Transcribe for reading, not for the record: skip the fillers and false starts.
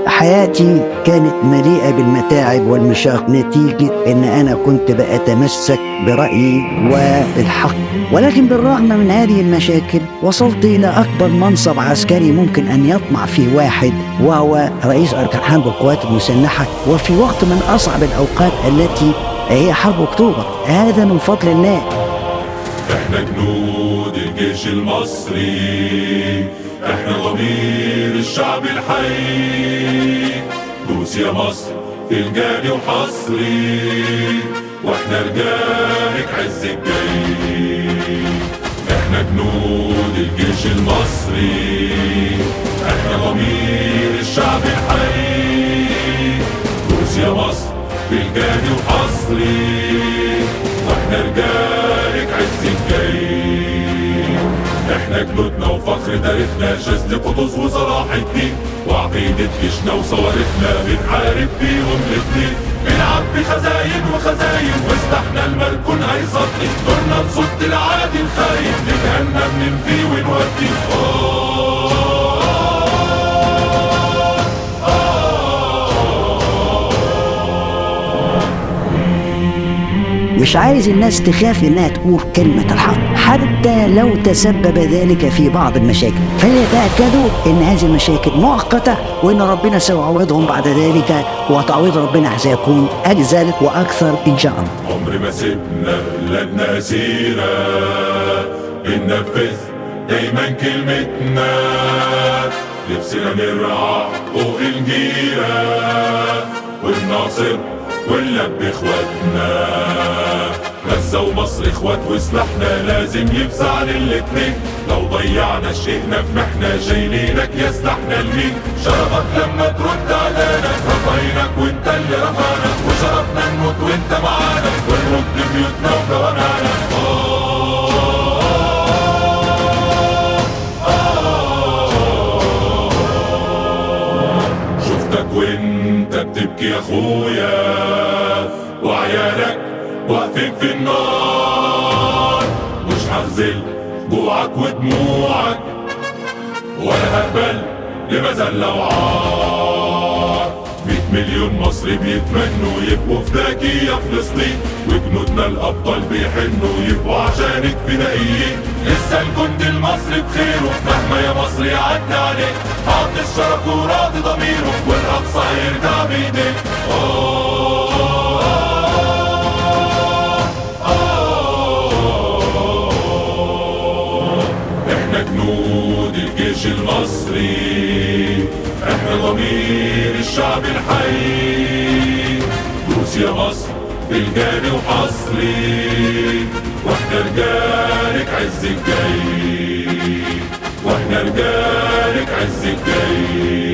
حياتي كانت مليئة بالمتاعب والمشاق نتيجة إن أنا كنت بأتمسك برأيي والحق، ولكن بالرغم من هذه المشاكل وصلت إلى أكبر منصب عسكري ممكن أن يطمع فيه واحد، وهو رئيس أركان حرب القوات المسلحة، وفي وقت من أصعب الأوقات التي هي حرب أكتوبر. هذا من فضل الله. احنا جنود الجيش المصري، احنا ضمير الشعب الحي. دوس يا مصر في الجاني وحصري، واحنا رجالك عز الجاي. احنا جنود الجيش المصري، احنا ضمير الشعب الحي. دوس يا مصر في الجاني وحصري، واحنا رجالك عز الجاي. احنا جنودنا وفخر تاريخنا، شاذلي قطز وصلاح الدين، وعقيدة جيشنا وصواريخنا بنحارب بيهم الاتنين. بنعبي خزاين وخزاين وسلاحنا المركون هيصدي، دورنا نصد العادي الخاين، نتهنى بننفي ونودي. مش عايز الناس تخاف إنها تقول كلمة الحق حتى لو تسبب ذلك في بعض المشاكل، فليتأكدوا إن هذه المشاكل مؤقتة، وإن ربنا سيعوضهم بعد ذلك، وتعويض ربنا سيكون أجزل وأكثر إن شاء الله. عمر ما سيبنا بلادنا أسيرة، بننفذ دايما كلمتنا، نفسنا نرعى حقوق الجيرة، والناصر ونلبي اخواتنا. غزة ومصر اخوات وسلاحنا لازم يفزع للاتنين، لو ضيعنا شئنا في محنة جايلينك يا سلاحنا لمين. شرفك لما ترد علينا، رفعينك وانت اللي رفعنا، وشرفنا نموت وانت معانا، ونرد بيوتنا وجوامعنا. شفتك وانت بتبكي يا اخويا، وعيالك واقفين في النار، مش هخذل جوعك ودموعك، ولا هقبل لمذلة وعار. 100 مليون مصري بيتمنوا يبقوا فداكي يا فلسطين، وجنودنا الأبطال بيحنوا يبقوا عشانك فدائيين. لسه الجند المصري بخيره، مهما يا مصر يعدي عليك، عطي الشرف وراضي ضميره، والأقصى هيرجع بإيديك. احنا جنود الجيش المصري، احنا ضمير الشعب الحي. دوس يا مصر في الجاني وحصري، واحنا رجالك عز الجاي، واحنا رجالك عز الجاي.